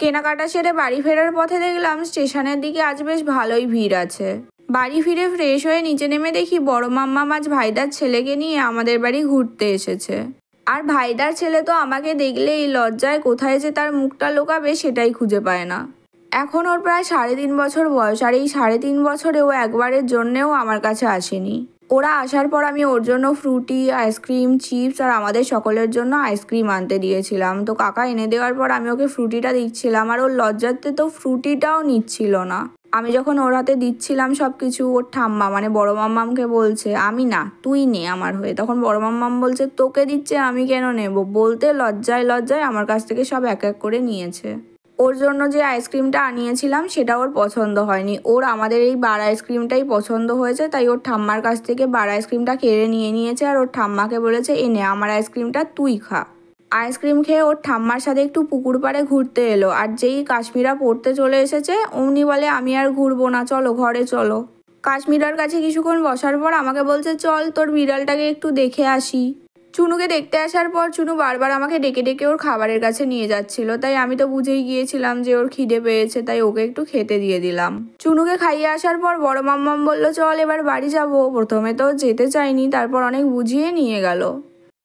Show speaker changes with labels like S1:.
S1: কেনাকাটা সেরে বাড়ি ফেরার পথে দেখলাম স্টেশনের দিকে আজ বেশ ভালোই ভিড় আছে। বাড়ি ফিরে ফ্রেশ হয়ে নিচে নেমে দেখি বড় মাম্মা আজ ভাইদার ছেলেকে নিয়ে আমাদের বাড়ি ঘুরতে এসেছে। আর ভাইদার ছেলে তো আমাকে দেখলেই লজ্জায় কোথায় যে তার মুখটা লুকাবে সেটাই খুঁজে পায় না। এখন ওর প্রায় 3.5 বছর বয়স, আর এই 3.5 বছরে ও একবারের জন্যেও আমার কাছে আসেনি। ওরা আসার পর আমি ওর জন্য ফ্রুটি, আইসক্রিম, চিপস আর আমাদের সকলের জন্য আইসক্রিম আনতে দিয়েছিলাম। তো কাকা এনে দেওয়ার পর আমি ওকে ফ্রুটিটা দিচ্ছিলাম, আর ওর লজ্জাতে তো ফ্রুটিটাও নিচ্ছিল না। আমি যখন ওর হাতে দিচ্ছিলাম সব কিছু, ওর ঠাম্মা মানে বড় মাম্মামকে বলছে আমি না, তুই নে আমার হয়ে। তখন বড় মাম্মাম বলছে তোকে দিচ্ছে আমি কেন নেব, বলতে লজ্জায় লজ্জায় আমার কাছ থেকে সব এক এক করে নিয়েছে। ওর জন্য যে আইসক্রিমটা আনিয়েছিলাম সেটা ওর পছন্দ হয়নি, ওর আমাদের এই বার আইসক্রিমটাই পছন্দ হয়েছে। তাই ওর ঠাম্মার কাছ থেকে বার আইসক্রিমটা কেড়ে নিয়ে নিয়েছে, আর ওর ঠাম্মাকে বলেছে এনে আমার আইসক্রিমটা তুই খা। আইসক্রিম খেয়ে ওর ঠাম্মার সাথে একটু পুকুর পাড়ে ঘুরতে এলো, আর যেই কাশ্মীরা পড়তে চলে এসেছে অমনি বলে আমি আর ঘুরবো না, চলো ঘরে চলো। কাশ্মীরার কাছে কিছুক্ষণ বসার পর আমাকে বলছে চল তোর বিড়ালটাকে একটু দেখে আসি। চুনুকে দেখতে আসার পর চুনু বারবার আমাকে ডেকে ডেকে ওর খাবারের কাছে নিয়ে যাচ্ছিল, তাই আমি তো বুঝেই গিয়েছিলাম যে ওর খিদে পেয়েছে, তাই ওকে একটু খেতে দিয়ে দিলাম। চুনুকে খাইয়ে আসার পর বড় মাম্মাম বলল চল এবার বাড়ি যাবো। প্রথমে তো যেতে চাইনি, তারপর অনেক বুঝিয়ে নিয়ে গেল।